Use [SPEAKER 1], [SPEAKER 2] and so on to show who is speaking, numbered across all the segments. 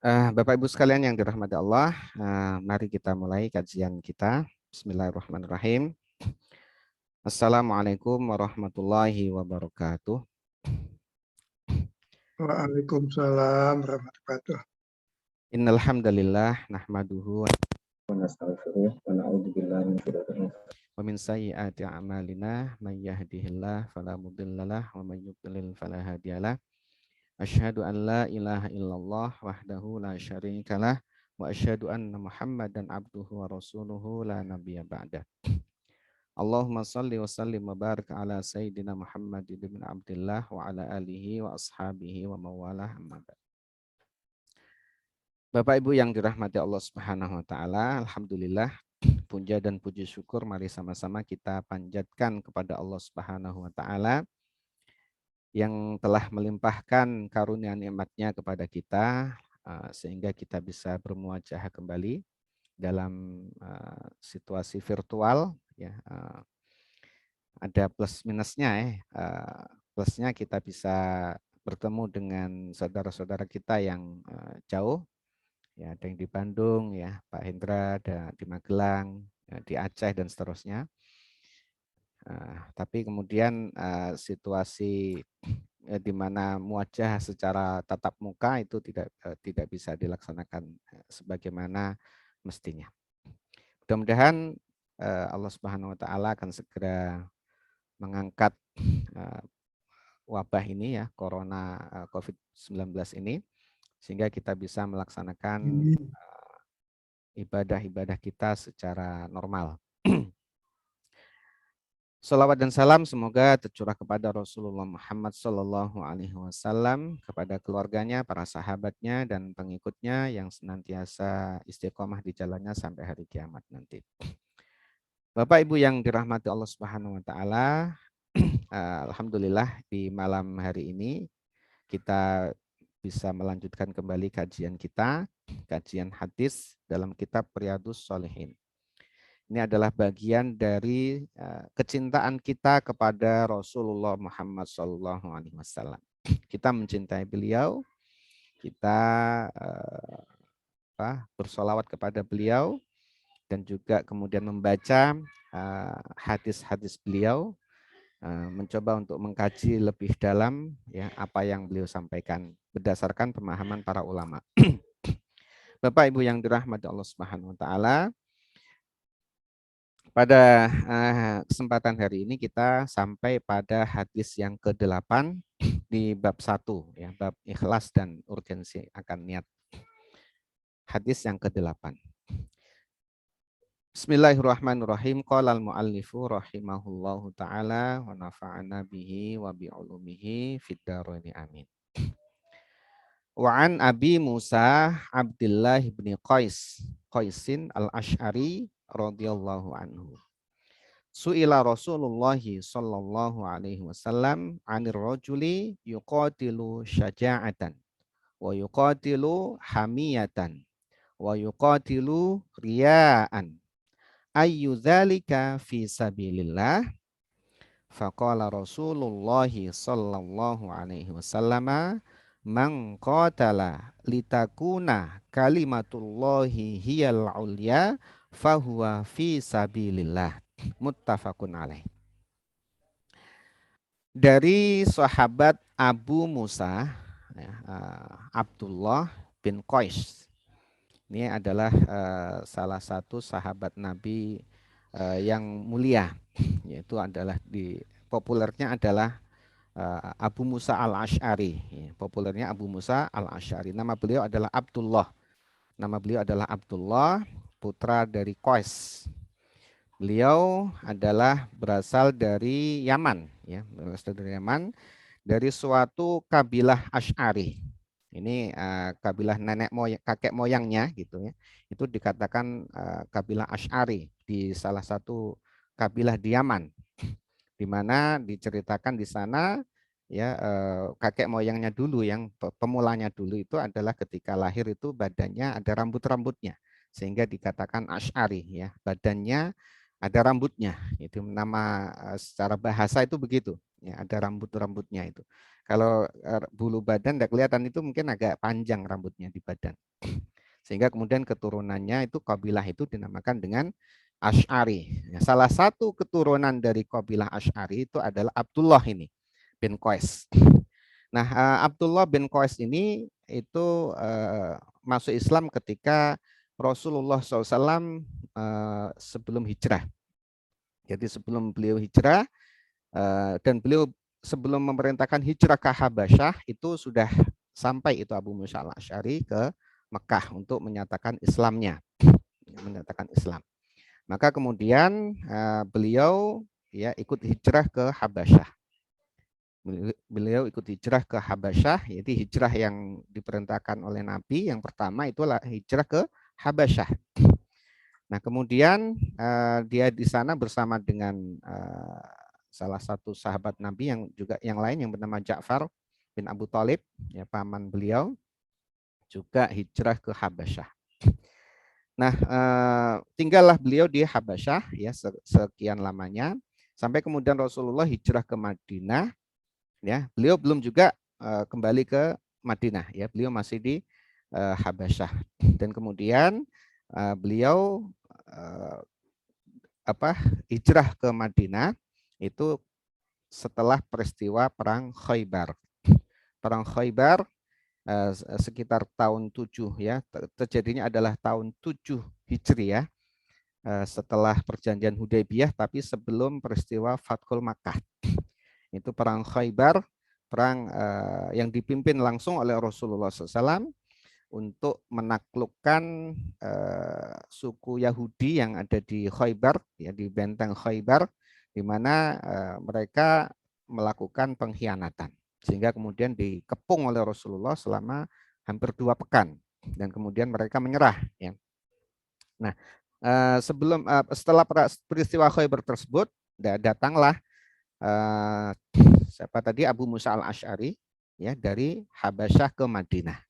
[SPEAKER 1] Bapak Ibu sekalian yang dirahmati Allah, mari kita mulai kajian kita. Bismillahirrahmanirrahim. Assalamualaikum warahmatullahi wabarakatuh.
[SPEAKER 2] Waalaikumsalam warahmatullahi wabarakatuh.
[SPEAKER 1] Innal hamdalillah nahmaduhu
[SPEAKER 3] wa nastaghfiruh wa na'udzu billahi min syururi anfusina
[SPEAKER 1] wa min sayyiati a'malina may yahdihillahu fala mudhillalah wa may yudlil fala hadiyalah. Asyhadu an la ilaha illallah wahdahu la syarikalah wa asyhadu anna Muhammadan abduhu wa rasuluhu la nabiyya ba'da. Allahumma salli wa sallim wa barik ala Sayyidina Muhammad bin Abdullah wa ala alihi wa ashabihi wa mawalah amma ba'd. Bapak Ibu yang dirahmati Allah Subhanahu wa taala, alhamdulillah puja dan puji syukur mari sama-sama kita panjatkan kepada Allah Subhanahu wa taala yang telah melimpahkan karunia nikmatnya kepada kita sehingga kita bisa bermuajah kembali dalam situasi virtual ya. Ada plus minusnya plusnya kita bisa bertemu dengan saudara-saudara kita yang jauh ya, ada yang di Bandung ya, Pak Hendra, ada di Magelang, ya, di Aceh dan seterusnya. Tapi kemudian situasi di mana muajah secara tatap muka itu tidak bisa dilaksanakan sebagaimana mestinya. Mudah-mudahan Allah Subhanahu wa taala akan segera mengangkat wabah ini ya, corona COVID-19 ini, sehingga kita bisa melaksanakan ibadah-ibadah kita secara normal. Salawat dan salam semoga tercurah kepada Rasulullah Muhammad SAW, kepada keluarganya, para sahabatnya, dan pengikutnya yang senantiasa istiqomah di jalannya sampai hari kiamat nanti. Bapak Ibu yang dirahmati Allah Subhanahu wa taala, alhamdulillah di malam hari ini kita bisa melanjutkan kembali kajian kita, kajian hadis dalam kitab Riyadhus Shalihin. Ini adalah bagian dari kecintaan kita kepada Rasulullah Muhammad SAW. Kita mencintai beliau, kita bersolawat kepada beliau, dan juga kemudian membaca hadis-hadis beliau, mencoba untuk mengkaji lebih dalam ya apa yang beliau sampaikan berdasarkan pemahaman para ulama. Bapak Ibu yang dirahmati Allah Subhanahu wa taala, pada kesempatan hari ini kita sampai pada hadis yang ke-8 di bab 1 ya, bab ikhlas dan urgensi akan niat. Hadis yang ke-8. Bismillahirrahmanirrahim. Qala al-muallifu rahimahullahu taala wa nafa'ana bihi wa bi ulumihi fid dharain amin. Wa an Abi Musa Abdullah bin Qaisin al-Asy'ari radhiyallahu anhu. Su'ila Rasulullah sallallahu alaihi wasallam 'anir rajuli yuqatilu syaja'atan wa yuqatilu hamiyatan wa yuqatilu riya'an ayyu dzalika fi sabilillah. Faqala Rasulullah sallallahu alaihi wasallam man qatala litakuna kalimatullahi hiyal ulya fahuwa fi sabilillah. Muttafaqun alaih. Dari sahabat Abu Musa ya, Abdullah bin Qais. Ini adalah salah satu sahabat Nabi yang mulia, yaitu adalah populernya adalah Abu Musa al-Asy'ari. Populernya Abu Musa al-Asy'ari. Nama beliau adalah Abdullah. Nama beliau adalah Abdullah, putra dari Qais. Beliau adalah berasal dari Yaman, ya, berasal dari Yaman, dari suatu kabilah Asy'ari. Ini kabilah kakek moyangnya gitu ya. Itu dikatakan kabilah Asy'ari di salah satu kabilah di Yaman, di mana diceritakan di sana ya kakek moyangnya dulu yang pemulanya dulu itu adalah ketika lahir itu badannya ada rambut-rambutnya sehingga dikatakan Asy'ari ya, badannya ada rambutnya. Itu nama secara bahasa itu begitu ya, ada rambut-rambutnya itu. Kalau bulu badan tidak kelihatan itu mungkin agak panjang rambutnya di badan. Sehingga kemudian keturunannya itu kabilah itu dinamakan dengan Asy'ari. Salah satu keturunan dari kabilah Asy'ari itu adalah Abdullah ini bin Qais. Nah, Abdullah bin Qais ini itu masuk Islam ketika Rasulullah SAW sebelum hijrah. Jadi sebelum beliau hijrah dan beliau sebelum memerintahkan hijrah ke Habasyah itu sudah sampai itu Abu Musa al-Asy'ari ke Mekah untuk menyatakan Islamnya, menyatakan Islam. Maka kemudian beliau ya ikut hijrah ke Habasyah. Beliau ikut hijrah ke Habasyah, yaitu hijrah yang diperintahkan oleh Nabi. Yang pertama itulah hijrah ke Habasyah. Nah, kemudian dia di sana bersama dengan salah satu sahabat Nabi yang lain yang bernama Ja'far bin Abu Thalib, ya paman beliau, juga hijrah ke Habasyah. Nah, tinggallah beliau di Habasyah ya sekian lamanya sampai kemudian Rasulullah hijrah ke Madinah. Ya, beliau belum juga kembali ke Madinah, ya beliau masih di Habasyah. Dan kemudian beliau hijrah ke Madinah itu setelah peristiwa perang Khaybar. Perang Khaybar sekitar tahun 7 ya, terjadinya adalah tahun 7 Hijriah setelah perjanjian Hudaybiyah tapi sebelum peristiwa Fathul Makkah. Itu perang Khaybar, perang yang dipimpin langsung oleh Rasulullah SAW untuk menaklukkan suku Yahudi yang ada di Khaybar, ya di benteng Khaybar, di mana mereka melakukan pengkhianatan, sehingga kemudian dikepung oleh Rasulullah selama hampir 2 pekan, dan kemudian mereka menyerah. Ya. Nah, setelah peristiwa Khaybar tersebut, datanglah siapa tadi Abu Musa al-Asy'ari ya dari Habasyah ke Madinah.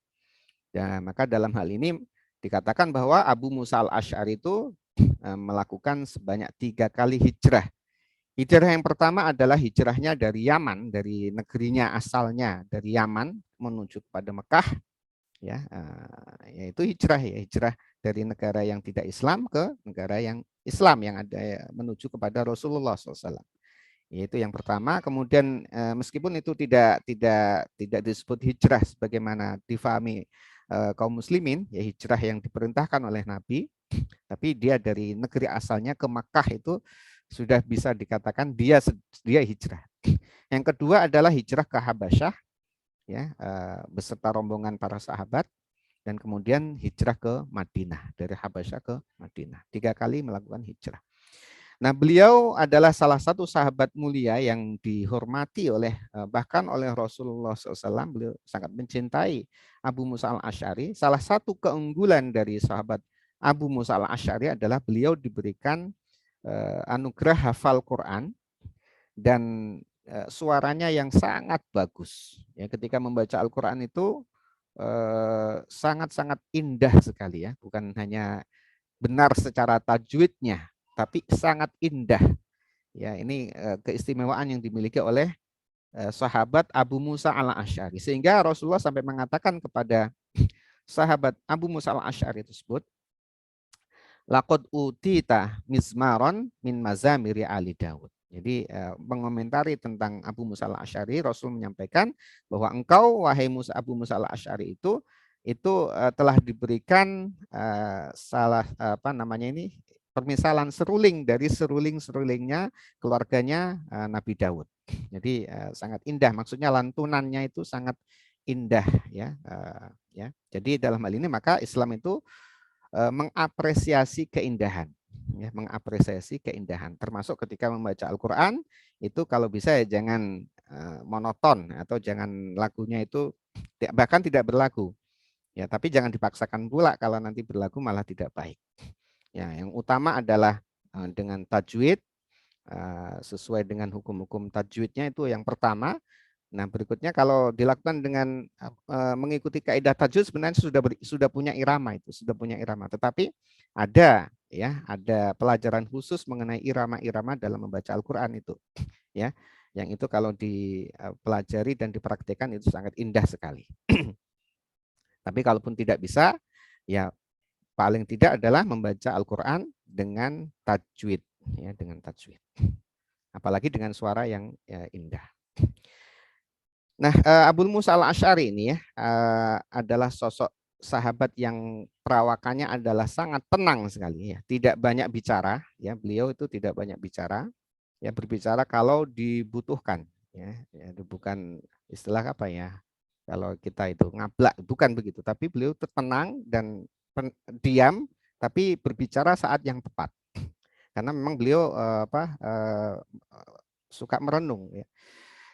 [SPEAKER 1] Ya, maka dalam hal ini dikatakan bahwa Abu Musa al-Asy'ari itu melakukan sebanyak 3 kali hijrah. Hijrah yang pertama adalah hijrahnya dari Yaman, dari negerinya asalnya dari Yaman menuju kepada Mekah, ya, yaitu hijrah dari negara yang tidak Islam ke negara yang Islam yang ada menuju kepada Rasulullah SAW. Itu yang pertama. Kemudian meskipun itu tidak disebut hijrah sebagaimana difahami kaum muslimin, ya hijrah yang diperintahkan oleh Nabi, tapi dia dari negeri asalnya ke Makkah itu sudah bisa dikatakan dia hijrah. Yang kedua adalah hijrah ke Habasyah, ya beserta rombongan para sahabat, dan kemudian hijrah ke Madinah, dari Habasyah ke Madinah. 3 kali melakukan hijrah. Nah, beliau adalah salah satu sahabat mulia yang dihormati bahkan oleh Rasulullah SAW. Beliau sangat mencintai Abu Musa al-Asy'ari. Salah satu keunggulan dari sahabat Abu Musa al-Asy'ari adalah beliau diberikan anugerah hafal Quran dan suaranya yang sangat bagus. Ya, ketika membaca Al-Quran itu sangat-sangat indah sekali, ya, bukan hanya benar secara tajwidnya, tapi sangat indah. Ya, ini keistimewaan yang dimiliki oleh sahabat Abu Musa al-Asy'ari, sehingga Rasulullah sampai mengatakan kepada sahabat Abu Musa al-Asy'ari tersebut, laqad utita mizmaron min mazamiri ali Daud. Jadi mengomentari tentang Abu Musa al-Asy'ari, Rasul menyampaikan bahwa engkau wahai Abu Musa al-Asy'ari itu telah diberikan permisalan seruling dari seruling-serulingnya keluarganya Nabi Daud. Jadi sangat indah, maksudnya lantunannya itu sangat indah, ya. Jadi dalam hal ini maka Islam itu mengapresiasi keindahan, ya, mengapresiasi keindahan, termasuk ketika membaca Al-Quran itu kalau bisa ya jangan monoton atau jangan lagunya itu bahkan tidak berlagu, ya, tapi jangan dipaksakan pula, kalau nanti berlagu malah tidak baik. Ya, yang utama adalah dengan tajwid, sesuai dengan hukum-hukum tajwidnya itu yang pertama. Nah, berikutnya kalau dilakukan dengan mengikuti kaidah tajwid sebenarnya sudah punya irama itu, sudah punya irama. Tetapi ada pelajaran khusus mengenai irama-irama dalam membaca Al-Qur'an itu, ya. yang itu kalau dipelajari dan dipraktikkan itu sangat indah sekali. Tapi kalaupun tidak bisa, ya paling tidak adalah membaca Al-Quran dengan tajwid, ya, dengan tajwid. Apalagi dengan suara yang ya, indah. Nah, Abu Musa al-Asy'ari ini ya adalah sosok sahabat yang perawakannya adalah sangat tenang sekali ya, tidak banyak bicara ya, beliau itu tidak banyak bicara ya, berbicara kalau dibutuhkan ya, ya bukan istilah apa ya, kalau kita itu ngablak, bukan begitu, tapi beliau tenang dan diam tapi berbicara saat yang tepat karena memang beliau suka merenung ya.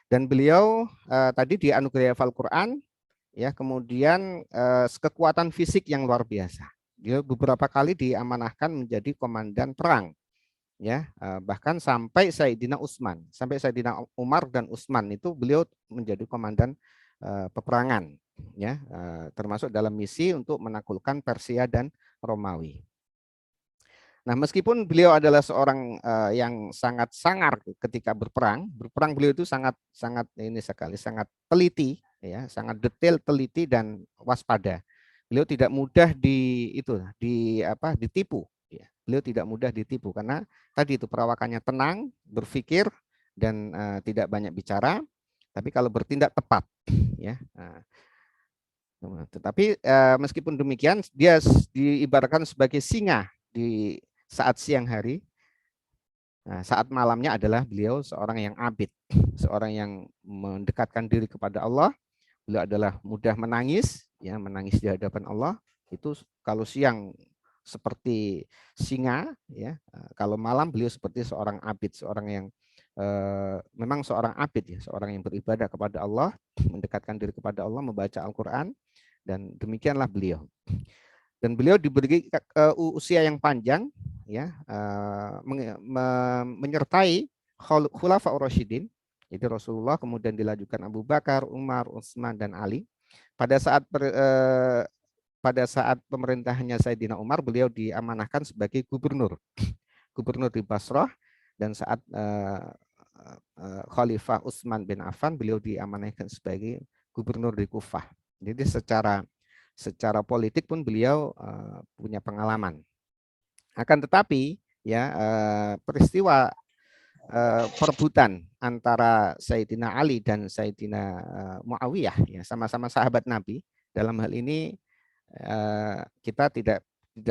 [SPEAKER 1] Dan beliau tadi dianugerahi hafal Quran ya, kemudian kekuatan fisik yang luar biasa. Dia beberapa kali diamanahkan menjadi komandan perang ya, bahkan sampai Sayyidina Utsman, sampai Sayyidina Umar dan Utsman itu beliau menjadi komandan peperangan ya, termasuk dalam misi untuk menaklukkan Persia dan Romawi. Nah, meskipun beliau adalah seorang yang sangat sangar ketika berperang beliau itu sangat ini sekali, sangat teliti ya, sangat detail, teliti dan waspada. Beliau tidak mudah ditipu ya. Beliau tidak mudah ditipu karena tadi itu perawakannya tenang, berpikir dan tidak banyak bicara, tapi kalau bertindak tepat ya. Tetapi meskipun demikian dia diibaratkan sebagai singa di saat siang hari. Nah, saat malamnya adalah beliau seorang yang abid, seorang yang mendekatkan diri kepada Allah. Beliau adalah mudah menangis, ya, menangis di hadapan Allah. Itu kalau siang seperti singa, ya. Kalau malam beliau seperti seorang abid, seorang yang memang seorang abid, ya, seorang yang beribadah kepada Allah, mendekatkan diri kepada Allah, membaca Al-Quran, dan demikianlah beliau. Dan beliau diberi usia yang panjang, ya, menyertai Khulafaur Rasyidin, itu Rasulullah, kemudian dilanjutkan Abu Bakar, Umar, Utsman dan Ali. Pada saat pemerintahannya Sayyidina Umar, beliau diamanahkan sebagai gubernur di Basrah, dan saat Khalifah Utsman bin Affan, beliau diamanahkan sebagai gubernur di Kufah. Jadi secara politik pun beliau punya pengalaman. Akan tetapi ya peristiwa perebutan antara Sayyidina Ali dan Sayyidina Muawiyah, ya, sama-sama sahabat Nabi. Dalam hal ini kita tidak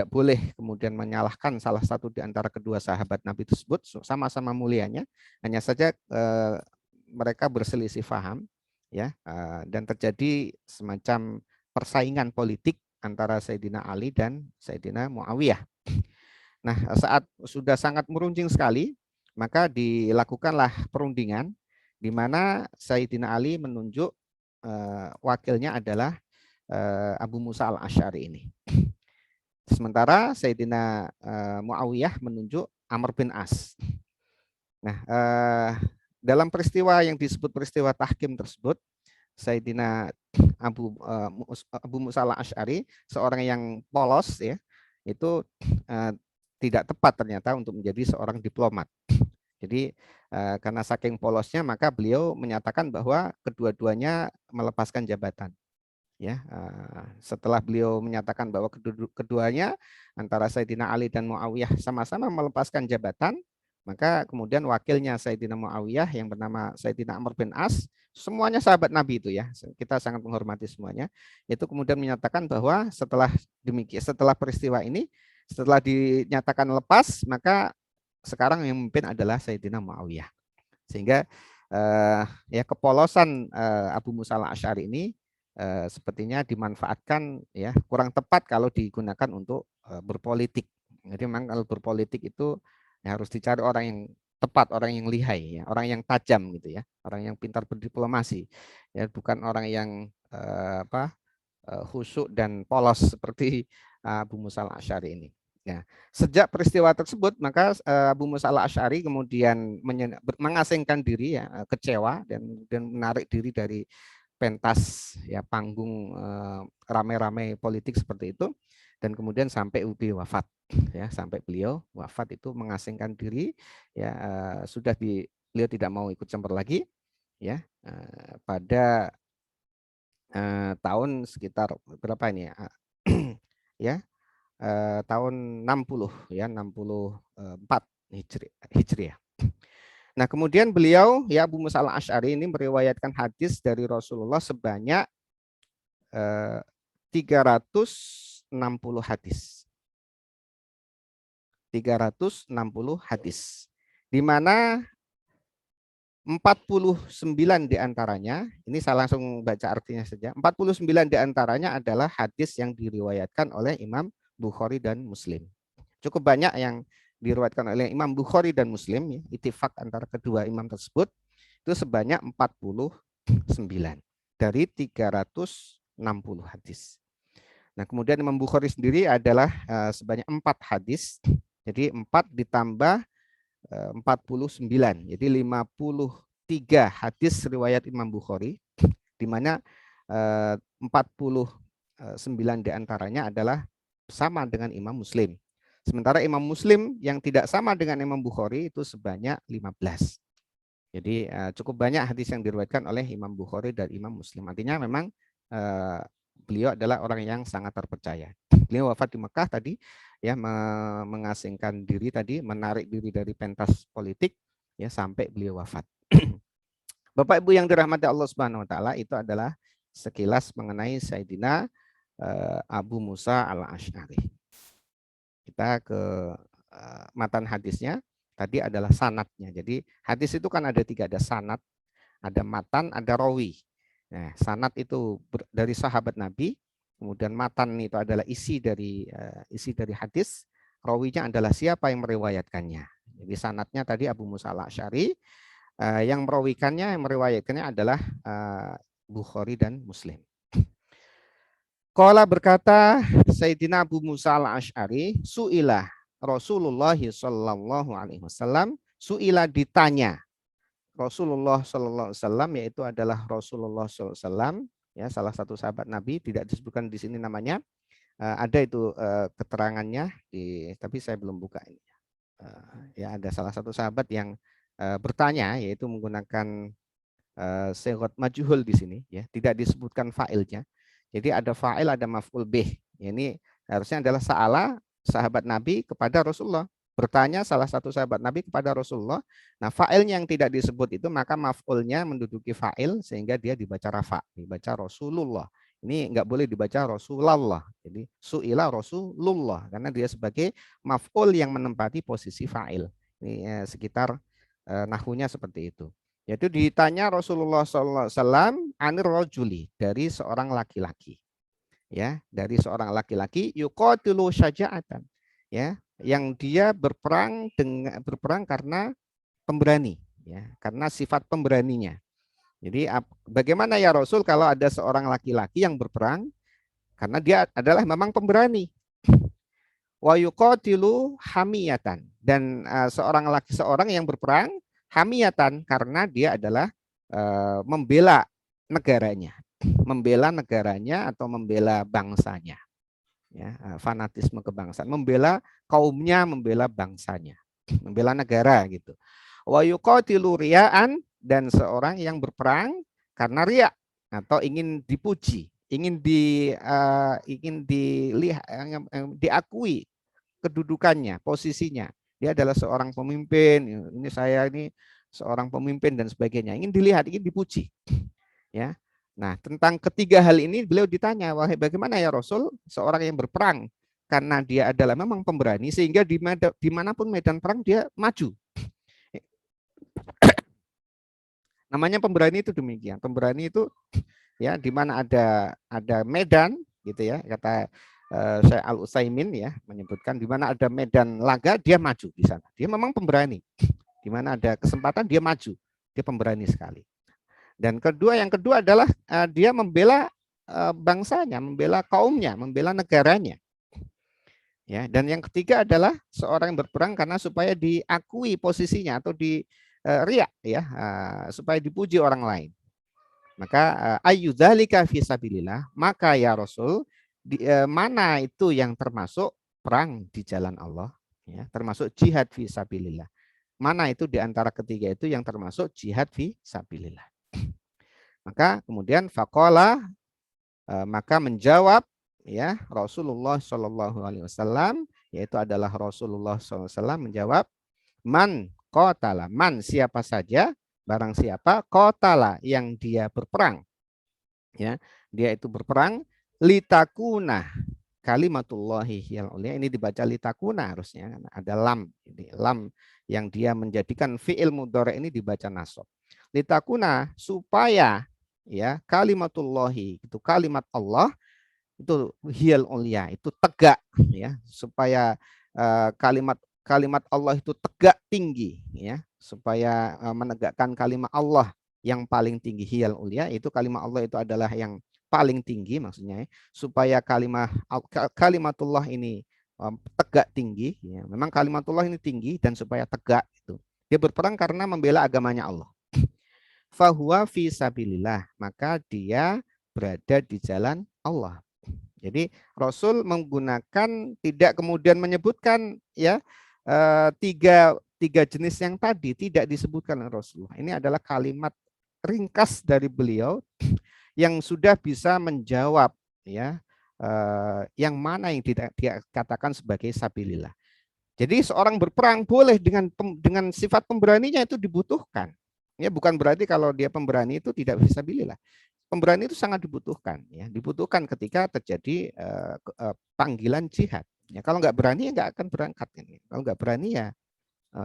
[SPEAKER 1] boleh kemudian menyalahkan salah satu di antara kedua sahabat Nabi tersebut, sama-sama mulianya. Hanya saja mereka berselisih paham ya, dan terjadi semacam persaingan politik antara Sayyidina Ali dan Sayyidina Muawiyah. Nah, saat sudah sangat meruncing sekali, maka dilakukanlah perundingan di mana Sayyidina Ali menunjuk wakilnya adalah Abu Musa al-Asy'ari ini. Sementara Sayyidina Muawiyah menunjuk Amr bin As. Nah, dalam peristiwa yang disebut peristiwa tahkim tersebut, Sayyidina Abu Musa al-Asy'ari, seorang yang polos ya, itu tidak tepat ternyata untuk menjadi seorang diplomat. Jadi karena saking polosnya, maka beliau menyatakan bahwa kedua-duanya melepaskan jabatan. Ya, setelah beliau menyatakan bahwa keduanya antara Sayyidina Ali dan Muawiyah sama-sama melepaskan jabatan, maka kemudian wakilnya Sayyidina Muawiyah yang bernama Sayyidina Amr bin As, semuanya sahabat Nabi itu ya, kita sangat menghormati semuanya, itu kemudian menyatakan bahwa setelah peristiwa ini, setelah dinyatakan lepas, maka sekarang yang memimpin adalah Sayyidina Muawiyah. Sehingga ya kepolosan Abu Musa al-Asy'ari ini sepertinya dimanfaatkan ya, kurang tepat kalau digunakan untuk berpolitik. Jadi memang kalau berpolitik itu ya harus dicari orang yang tepat, orang yang lihai, ya, orang yang tajam gitu ya, orang yang pintar berdiplomasi, ya, bukan orang yang khusyuk dan polos seperti Abu Musa al-Asy'ari ini. Ya, sejak peristiwa tersebut, maka Abu Musa al-Asy'ari kemudian mengasingkan diri, ya, kecewa dan menarik diri dari pentas ya panggung rame-rame politik seperti itu, dan kemudian sampai beliau wafat ya, sampai beliau wafat itu mengasingkan diri ya, sudah beliau tidak mau ikut campur lagi, ya. Pada tahun sekitar berapa ini ya? Ya, tahun 60 ya, 64 Hijriah. Nah, kemudian beliau ya Abu Musa al-Asy'ari ini meriwayatkan hadis dari Rasulullah sebanyak 360 hadis. 360 hadis. Di mana 49 diantaranya, ini saya langsung baca artinya saja, 49 diantaranya adalah hadis yang diriwayatkan oleh Imam Bukhari dan Muslim. Cukup banyak yang diriwayatkan oleh Imam Bukhari dan Muslim, ya, ittifaq antara kedua imam tersebut, itu sebanyak 49 dari 360 hadis. Nah, kemudian Imam Bukhari sendiri adalah sebanyak 4 hadis, jadi 4 ditambah 49, jadi 53 hadis riwayat Imam Bukhari, di mana 49 diantaranya adalah sama dengan Imam Muslim. Sementara Imam Muslim yang tidak sama dengan Imam Bukhari itu sebanyak 15. Jadi cukup banyak hadis yang diriwayatkan oleh Imam Bukhari dan Imam Muslim. Artinya memang beliau adalah orang yang sangat terpercaya. Beliau wafat di Mekah tadi, ya, mengasingkan diri tadi, menarik diri dari pentas politik, ya, sampai beliau wafat. Bapak Ibu yang dirahmati Allah Subhanahu Wa Taala, itu adalah sekilas mengenai Sayyidina Abu Musa al-Asy'ari. Kita ke matan hadisnya, tadi adalah sanadnya. Jadi hadis itu kan ada 3, ada sanad, ada matan, ada rawi. Nah, sanad itu dari sahabat Nabi, kemudian matan itu adalah isi dari hadis, rawinya adalah siapa yang meriwayatkannya. Jadi sanadnya tadi Abu Musa al-Asy'ari, yang meriwayatkannya adalah Bukhari dan Muslim. Qala berkata Sayyidina Abu Musa al-Asy'ari, su'ilah Rasulullah sallallahu alaihi wasallam, su'ilah ditanya Rasulullah sallallahu alaihi wasallam, yaitu adalah Rasulullah sallallahu alaihi wasallam, ya, salah satu sahabat Nabi, tidak disebutkan di sini namanya. Ada itu keterangannya tapi saya belum buka ini. Ya, ada salah satu sahabat yang bertanya, yaitu menggunakan sighat majhul di sini, ya, tidak disebutkan fa'ilnya. Jadi ada fa'il, ada maf'ul bih. Ini harusnya adalah sa'ala sahabat Nabi kepada Rasulullah. Bertanya salah satu sahabat Nabi kepada Rasulullah. Nah, fa'ilnya yang tidak disebut itu, maka maf'ulnya menduduki fa'il sehingga dia dibaca rafa, dibaca Rasulullah. Ini enggak boleh dibaca Rasulullah. Jadi su'ila Rasulullah karena dia sebagai maf'ul yang menempati posisi fa'il. Ini sekitar nahwunya seperti itu. Yaitu ditanya Rasulullah SAW anir rajuli, dari seorang laki-laki, ya, dari seorang laki-laki yuqatilu syaja'atan, ya, yang dia berperang karena pemberani, ya, karena sifat pemberaninya. Jadi bagaimana ya Rasul kalau ada seorang laki-laki yang berperang karena dia adalah memang pemberani. Wa yuqatilu hamiyatan, dan seorang yang berperang hamiyatan karena dia adalah membela negaranya atau membela bangsanya, ya, fanatisme kebangsaan, membela kaumnya, membela bangsanya, membela negara gitu. Wa yuqatilu riya'an, dan seorang yang berperang karena riya atau ingin dipuji, ingin dilihat, diakui kedudukannya, posisinya. Dia adalah seorang pemimpin, ini saya ini seorang pemimpin dan sebagainya, ingin dilihat, ingin dipuji, ya. Nah, tentang ketiga hal ini beliau ditanya, wahai bagaimana ya Rasul seorang yang berperang karena dia adalah memang pemberani sehingga dimanapun medan perang dia maju. Namanya pemberani itu demikian. Pemberani itu, ya, di mana ada medan gitu, ya, kata Syekh Al-Utsaimin, ya, menyebutkan di mana ada medan laga dia maju di sana. Dia memang pemberani. Di mana ada kesempatan dia maju. Dia pemberani sekali. Dan yang kedua adalah dia membela bangsanya, membela kaumnya, membela negaranya. Ya, dan yang ketiga adalah seorang yang berperang karena supaya diakui posisinya atau riya, ya, supaya dipuji orang lain. Maka ayyudzalika fi sabilillah, maka ya Rasul, mana itu yang termasuk perang di jalan Allah, ya, termasuk jihad fi sabilillah. Mana itu di antara ketiga itu yang termasuk jihad fi sabilillah. Maka kemudian faqala, maka menjawab ya Rasulullah Shallallahu alaihi wasallam, yaitu adalah Rasulullah SAW menjawab, man qatala, man siapa saja, barang siapa qatala yang dia berperang, ya dia itu berperang, litakuna kalimatullahi hiyal ulia, ini dibaca litakuna harusnya, ada lam, ini lam yang dia menjadikan fiil mudhari ini dibaca nasab. Litakuna supaya ya kalimatullahi itu kalimat Allah itu hiyal ulia itu tegak ya, supaya kalimat Allah itu tegak tinggi ya, supaya menegakkan kalimat Allah yang paling tinggi, hiyal ulia itu kalimat Allah itu adalah yang paling tinggi maksudnya ya, supaya kalimatullah ini tegak tinggi ya. Memang kalimatullah ini tinggi dan supaya tegak itu dia berperang karena membela agamanya Allah. Fahuwa fi sabilillah, maka dia berada di jalan Allah. Jadi Rasul menggunakan, tidak kemudian menyebutkan ya tiga jenis yang tadi tidak disebutkan oleh Rasulullah. Ini adalah kalimat ringkas dari beliau yang sudah bisa menjawab ya yang mana yang tidak dikatakan sebagai sabilillah. Jadi seorang berperang boleh dengan sifat pemberaninya itu dibutuhkan. Ya bukan berarti kalau dia pemberani itu tidak bisa sabilillah. Pemberani itu sangat dibutuhkan, ya dibutuhkan ketika terjadi panggilan jihad. Ya kalau nggak berani ya nggak akan berangkat. Kalau nggak berani ya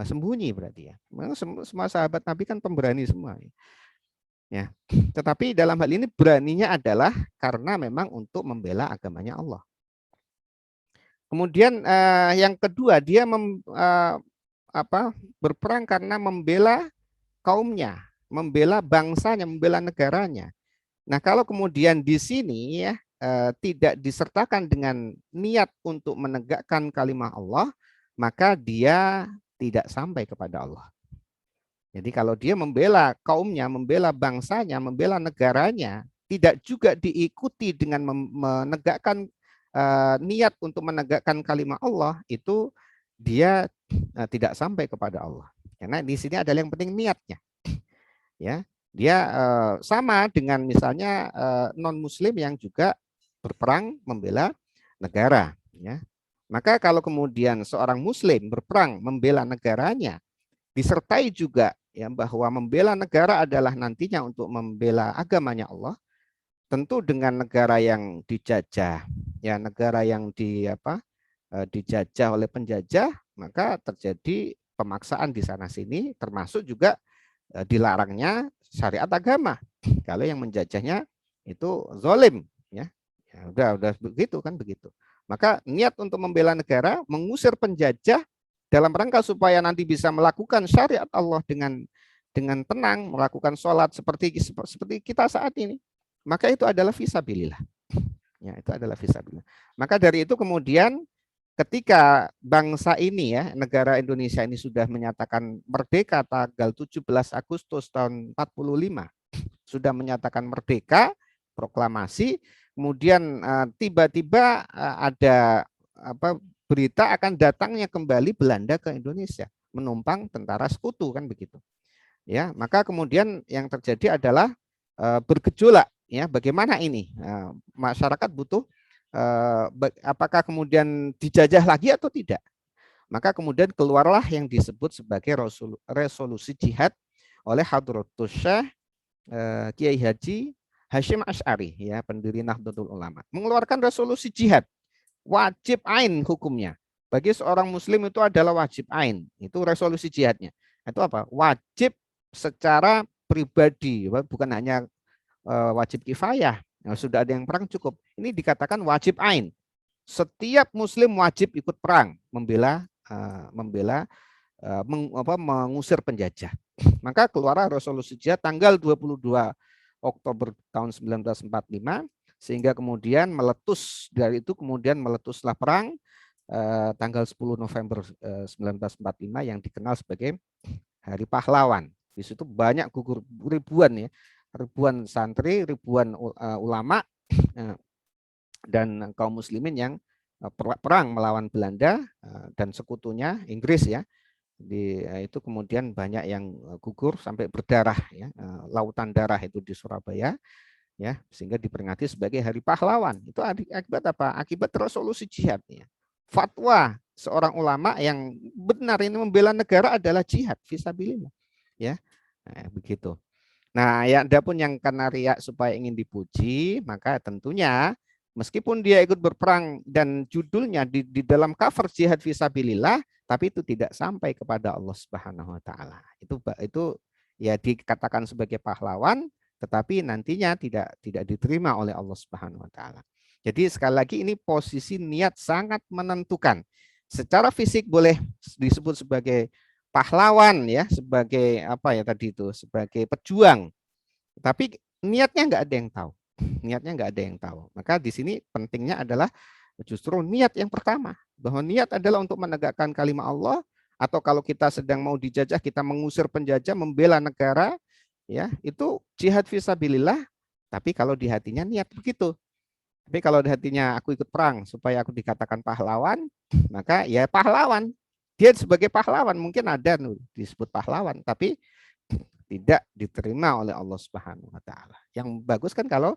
[SPEAKER 1] sembunyi berarti ya. Memang semua sahabat Nabi kan pemberani semua. Ya, tetapi dalam hal ini beraninya adalah karena memang untuk membela agamanya Allah. Kemudian yang kedua dia berperang karena membela kaumnya, membela bangsanya, membela negaranya. Nah, kalau kemudian di sini ya tidak disertakan dengan niat untuk menegakkan kalimat Allah, maka dia tidak sampai kepada Allah. Jadi kalau dia membela kaumnya, membela bangsanya, membela negaranya, tidak juga diikuti dengan menegakkan niat untuk menegakkan kalimat Allah, itu dia tidak sampai kepada Allah. Karena di sini adalah yang penting niatnya. Ya, dia sama dengan misalnya non muslim yang juga berperang membela negara ya. Maka kalau kemudian seorang muslim berperang membela negaranya disertai juga ya bahwa membela negara adalah nantinya untuk membela agamanya Allah, tentu dengan negara yang dijajah ya, negara yang dijajah oleh penjajah, maka terjadi pemaksaan di sana sini, termasuk juga dilarangnya syariat agama kalau yang menjajahnya itu zalim ya. Ya udah begitu kan begitu. Maka niat untuk membela negara, mengusir penjajah dalam rangka supaya nanti bisa melakukan syariat Allah dengan tenang, melakukan sholat seperti kita saat ini, maka itu adalah fisabilillah. Ya, itu adalah fisabilillah. Maka dari itu kemudian ketika bangsa ini ya, negara Indonesia ini sudah menyatakan merdeka tanggal 17 Agustus tahun 45, sudah menyatakan merdeka, proklamasi, kemudian tiba-tiba ada berita akan datangnya kembali Belanda ke Indonesia, menumpang tentara sekutu kan begitu. Ya, maka kemudian yang terjadi adalah bergejolak ya, bagaimana ini? Masyarakat butuh apakah kemudian dijajah lagi atau tidak? Maka kemudian keluarlah yang disebut sebagai resolusi jihad oleh Hadratus Syekh Kiai Haji Hashim Asy'ari ya, pendiri Nahdlatul Ulama, mengeluarkan resolusi jihad wajib ain hukumnya. Bagi seorang muslim itu adalah wajib ain. Itu resolusi jihadnya. Itu apa? Wajib secara pribadi, bukan hanya wajib kifayah. Nah, sudah ada yang perang cukup. Ini dikatakan wajib ain. Setiap muslim wajib ikut perang, mengusir penjajah. Maka keluar resolusi jihad tanggal 22 Oktober tahun 1945, sehingga kemudian meletuslah perang tanggal 10 November 1945 yang dikenal sebagai Hari Pahlawan. Di situ banyak gugur ribuan santri, ribuan ulama dan kaum muslimin yang perang melawan Belanda dan sekutunya Inggris ya. Itu kemudian banyak yang gugur sampai berdarah, ya, lautan darah itu di Surabaya, ya, sehingga diperingati sebagai Hari Pahlawan. Itu akibat apa? Akibat resolusi jihad, ya. Fatwa seorang ulama yang benar ini membela negara adalah jihad fisabilillah, ya. Nah, begitu. Nah, ya adapun yang karena riak supaya ingin dipuji, maka tentunya meskipun dia ikut berperang dan judulnya di dalam cover jihad fisabilillah, tapi itu tidak sampai kepada Allah Subhanahu wa taala. Itu ya dikatakan sebagai pahlawan, tetapi nantinya tidak diterima oleh Allah Subhanahu wa taala. Jadi sekali lagi ini posisi niat sangat menentukan. Secara fisik boleh disebut sebagai pahlawan, ya, sebagai apa ya tadi itu, sebagai pejuang. Tapi niatnya nggak ada yang tahu. Niatnya nggak ada yang tahu. Maka di sini pentingnya adalah justru niat yang pertama, bahwa niat adalah untuk menegakkan kalimat Allah, atau kalau kita sedang mau dijajah, kita mengusir penjajah, membela negara, ya, itu jihad fisabilillah. Tapi kalau di hatinya niat begitu. Tapi kalau di hatinya aku ikut perang supaya aku dikatakan pahlawan, maka ya pahlawan. Dia sebagai pahlawan mungkin ada disebut pahlawan, tapi tidak diterima oleh Allah Subhanahu wa taala. Yang bagus kan kalau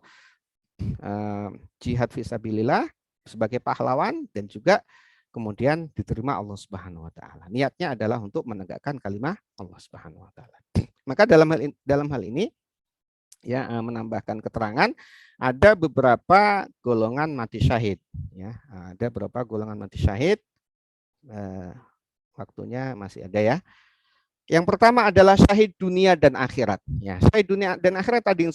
[SPEAKER 1] jihad fisabilillah sebagai pahlawan dan juga kemudian diterima Allah Subhanahu wa taala. Niatnya adalah untuk menegakkan kalimat Allah Subhanahu wa taala. Maka dalam hal ini ya menambahkan keterangan ada beberapa golongan mati syahid, ya. Ada beberapa golongan mati syahid. Waktunya masih ada, ya. Yang pertama adalah syahid dunia dan akhirat. Ya, syahid dunia dan akhirat tadi yang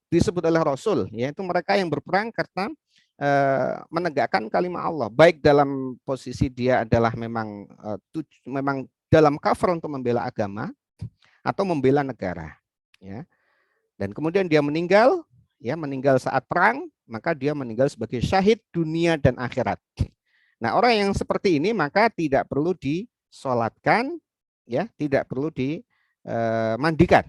[SPEAKER 1] disebut oleh Rasul, yaitu mereka yang berperang karena menegakkan kalimat Allah, baik dalam posisi dia adalah memang dalam cover untuk membela agama atau membela negara, ya. Dan kemudian dia meninggal, ya, meninggal saat perang, maka dia meninggal sebagai syahid dunia dan akhirat. Nah, orang yang seperti ini maka tidak perlu disolatkan, ya, tidak perlu dimandikan.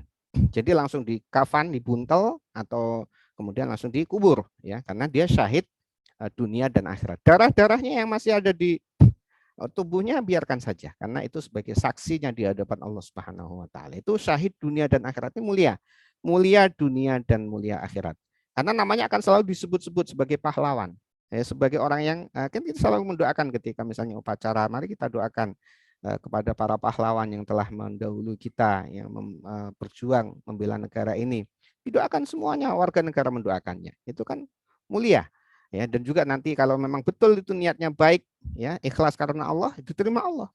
[SPEAKER 1] Jadi langsung dikafan, dibuntel, atau kemudian langsung dikubur, ya, karena dia syahid dunia dan akhirat. Darah-darahnya yang masih ada di tubuhnya biarkan saja, karena itu sebagai saksinya di hadapan Allah Subhanahu wa taala. Itu syahid dunia dan akhirat ini mulia. Mulia dunia dan mulia akhirat. Karena namanya akan selalu disebut-sebut sebagai pahlawan. Ya, sebagai orang yang kan kita selalu mendoakan ketika misalnya upacara, mari kita doakan kepada para pahlawan yang telah mendahului kita, yang berjuang membela negara ini. Didoakan semuanya, warga negara mendoakannya. Itu kan mulia. Ya, dan juga nanti kalau memang betul itu niatnya baik, ya, ikhlas karena Allah, diterima Allah.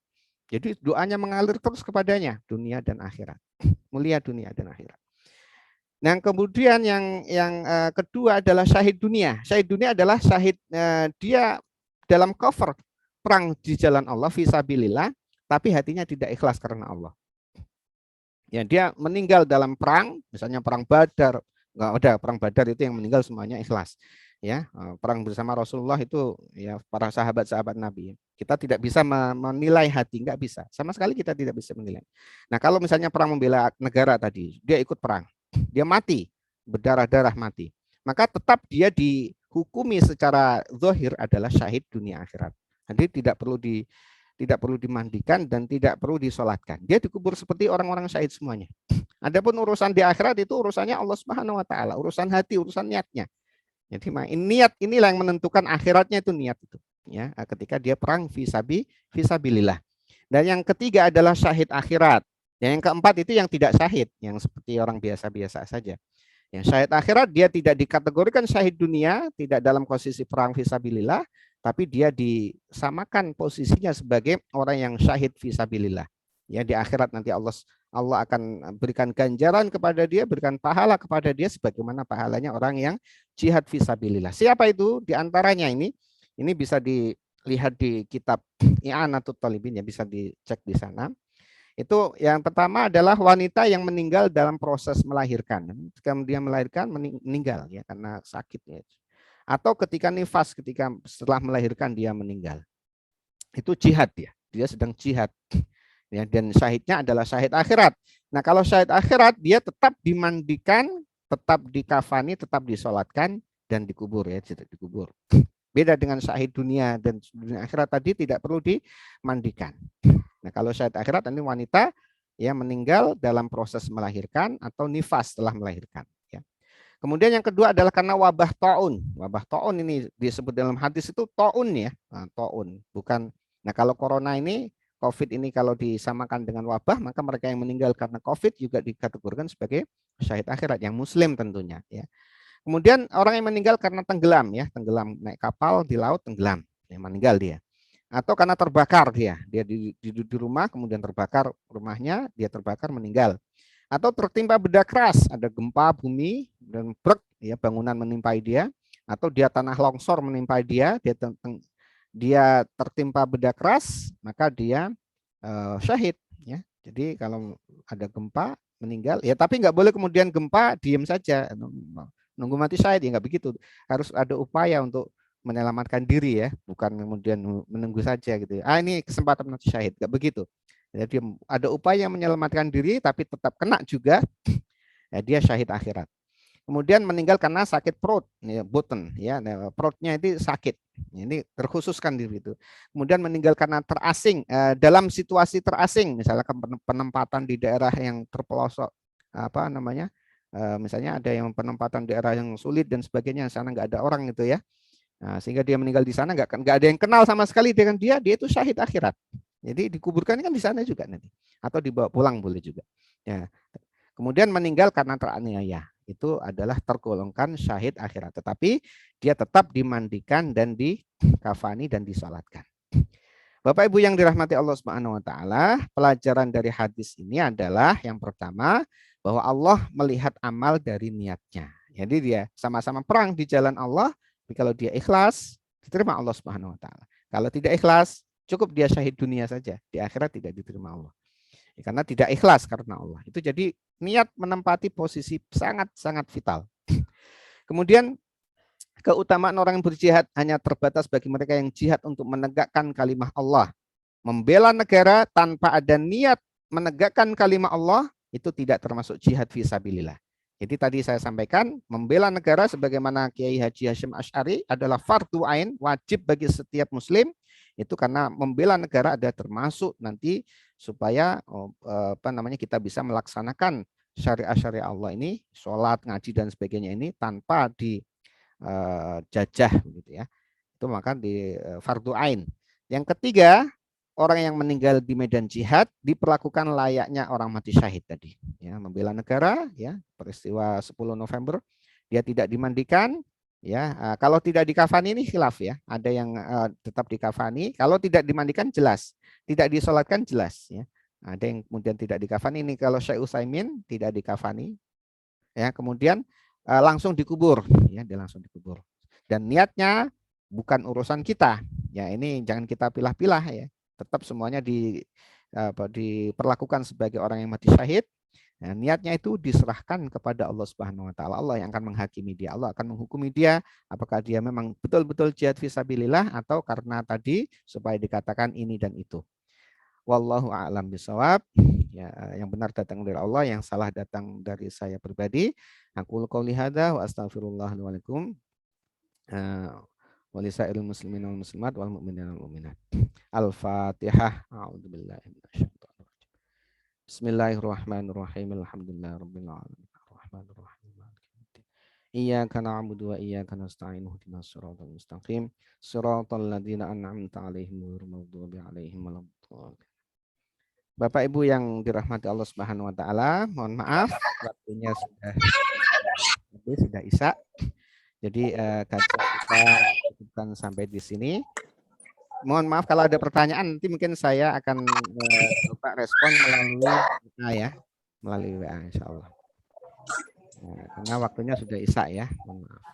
[SPEAKER 1] Jadi doanya mengalir terus kepadanya, dunia dan akhirat. Mulia dunia dan akhirat. Nah, kemudian yang kedua adalah syahid dunia. Syahid dunia adalah syahid dia dalam cover perang di jalan Allah fisabilillah, tapi hatinya tidak ikhlas karena Allah. Ya, dia meninggal dalam perang, misalnya perang Badar, enggak ada perang Badar itu yang meninggal semuanya ikhlas. Ya, perang bersama Rasulullah itu ya para sahabat-sahabat Nabi. Kita tidak bisa menilai hati, enggak bisa. Sama sekali kita tidak bisa menilai. Nah, kalau misalnya perang membela negara tadi, dia ikut perang, dia mati, berdarah-darah mati, maka tetap dia dihukumi secara zahir adalah syahid dunia akhirat. Jadi tidak perlu dimandikan dan tidak perlu disolatkan. Dia dikubur seperti orang-orang syahid semuanya. Adapun urusan di akhirat itu urusannya Allah Subhanahu wa taala, urusan hati, urusan niatnya. Jadi niat inilah yang menentukan akhiratnya, itu niat itu, ya, ketika dia perang fisabilillah. Dan yang ketiga adalah syahid akhirat. Dan yang keempat itu yang tidak syahid, yang seperti orang biasa-biasa saja. Yang syahid akhirat dia tidak dikategorikan syahid dunia, tidak dalam posisi perang fisabilillah, tapi dia disamakan posisinya sebagai orang yang syahid fisabilillah. Ya, di akhirat nanti Allah akan berikan ganjaran kepada dia, berikan pahala kepada dia sebagaimana pahalanya orang yang jihad fisabilillah. Siapa itu? Di antaranya ini bisa dilihat di kitab I'anatul Talibin, ya, bisa dicek di sana. Itu yang pertama adalah wanita yang meninggal dalam proses melahirkan. Ketika dia melahirkan meninggal, ya, karena sakit, ya. Atau ketika nifas, ketika setelah melahirkan dia meninggal. Itu jihad dia. Dia sedang jihad. Ya, dan syahidnya adalah syahid akhirat. Nah, kalau syahid akhirat dia tetap dimandikan, tetap dikafani, tetap disolatkan dan dikubur, ya, tidak dikubur. Beda dengan syahid dunia dan dunia akhirat tadi tidak perlu dimandikan. Nah, kalau syahid akhirat ini wanita yang meninggal dalam proses melahirkan atau nifas setelah melahirkan. Ya. Kemudian yang kedua adalah karena wabah taun. Wabah taun ini disebut dalam hadis itu taun ya, taun bukan. Nah, kalau corona ini, COVID ini kalau disamakan dengan wabah, maka mereka yang meninggal karena COVID juga dikategorikan sebagai syahid akhirat yang muslim tentunya. Ya. Kemudian orang yang meninggal karena tenggelam ya, tenggelam naik kapal di laut tenggelam, ya, meninggal dia. Atau karena terbakar dia di rumah kemudian terbakar rumahnya, dia terbakar meninggal. Atau tertimpa benda keras, ada gempa bumi dan brek ya bangunan menimpai dia, atau dia tanah longsor menimpai dia tertimpa benda keras, maka dia syahid ya. Jadi kalau ada gempa meninggal ya, tapi nggak boleh kemudian gempa diem saja nunggu mati syahid ya, nggak begitu. Harus ada upaya untuk menyelamatkan diri ya, bukan kemudian menunggu saja gitu. Ini kesempatan mati syahid, nggak begitu. Jadi ada upaya menyelamatkan diri tapi tetap kena juga, ya, dia syahid akhirat. Kemudian meninggal karena sakit perut, ya, boten, ya, perutnya itu sakit. Ini terkhususkan di situ. Kemudian meninggal karena terasing, dalam situasi terasing, misalnya penempatan di daerah yang terpelosok, apa namanya, misalnya ada yang penempatan daerah yang sulit dan sebagainya, sana nggak ada orang gitu ya. Nah, sehingga dia meninggal di sana nggak ada yang kenal sama sekali dengan dia itu syahid akhirat. Jadi dikuburkan kan di sana juga nanti, atau dibawa pulang boleh juga. Ya. Kemudian meninggal karena teraniaya, itu adalah tergolongkan syahid akhirat, tetapi dia tetap dimandikan dan dikafani dan disalatkan. Bapak Ibu yang dirahmati Allah Subhanahu wa taala, pelajaran dari hadis ini adalah yang pertama bahwa Allah melihat amal dari niatnya. Jadi dia sama-sama perang di jalan Allah, tapi kalau dia ikhlas diterima Allah Subhanahu wa taala. Kalau tidak ikhlas, cukup dia syahid dunia saja, di akhirat tidak diterima Allah. Karena tidak ikhlas karena Allah. Itu jadi niat menempati posisi sangat-sangat vital. Kemudian keutamaan orang yang berjihad hanya terbatas bagi mereka yang jihad untuk menegakkan kalimah Allah. Membela negara tanpa ada niat menegakkan kalimah Allah itu tidak termasuk jihad fisabilillah. Jadi tadi saya sampaikan membela negara sebagaimana Kiai Haji Hashim Asy'ari adalah fardu ain, wajib bagi setiap muslim. Itu karena membela negara ada termasuk nanti supaya kita bisa melaksanakan syariat Allah ini, sholat, ngaji dan sebagainya ini tanpa dijajah gitu ya. Itu maka di fardu ain. Yang ketiga, orang yang meninggal di medan jihad diperlakukan layaknya orang mati syahid tadi. Ya, membela negara, ya, peristiwa 10 November, dia tidak dimandikan, ya. Kalau tidak dikafani ini khilaf ya. Ada yang tetap dikafani, kalau tidak dimandikan jelas, tidak disolatkan jelas, ya. Ada yang kemudian tidak dikafani, ini kalau Syekh Utsaimin tidak dikafani, ya. Kemudian langsung dikubur, ya, dia langsung dikubur. Dan niatnya bukan urusan kita, ya. Ini jangan kita pilah-pilah ya. Tetap semuanya diperlakukan sebagai orang yang mati syahid. Nah, niatnya itu diserahkan kepada Allah Subhanahu wa taala. Allah yang akan menghakimi dia. Allah akan menghukumi dia apakah dia memang betul-betul jihad fisabilillah atau karena tadi supaya dikatakan ini dan itu. Wallahu a'lam bishawab. Ya, yang benar datang dari Allah, yang salah datang dari saya pribadi. Aku qouli hadza wa astaghfirullah li wa lakum. Walisairil muslimin wal muslimat wal mu'minin wal mu'minat. Al-Fatihah. A'udzubillahi minasyaitonir rajim. Bismillahirrahmanirrahim. Alhamdulillahirabbil alamin. Arrahmanir rahim. Iyyaka na'budu wa iyyaka nasta'in. Ihdinas siratal mustaqim. Siratal ladzina an'amta 'alaihim ghairil maghdubi 'alaihim waladdallin. Bapak Ibu yang dirahmati Allah Subhanahu wa taala, mohon maaf waktunya sudah isya. Jadi kajian kita cukupkan sampai di sini. Mohon maaf kalau ada pertanyaan, nanti mungkin saya akan coba respon melalui WA ya, melalui WA insya Allah. Nah, karena waktunya sudah isya ya, mohon maaf.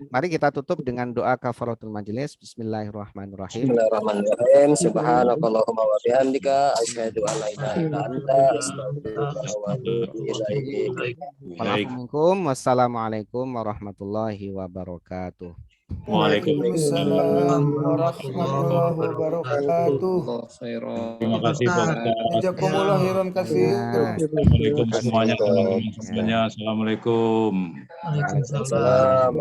[SPEAKER 1] Mari kita tutup dengan doa kafaratul majelis. Bismillahirrahmanirrahim.
[SPEAKER 3] Bismillahirrahmanirrahim. Subhanakallahumma wa bihamdika asyhadu an la ilaha illa anta astaghfiruka wa atubu ilaik.
[SPEAKER 1] Wassalamualaikum warahmatullahi wabarakatuh.
[SPEAKER 4] Waalaikumsalam warahmatullahi wabarakatuh.
[SPEAKER 5] Terima kasih Pak Ustaz.
[SPEAKER 4] Jazakumullah khairan katsir.
[SPEAKER 5] Assalamualaikum semuanya, teman-teman semuanya. Assalamualaikum.
[SPEAKER 3] Waalaikumsalam.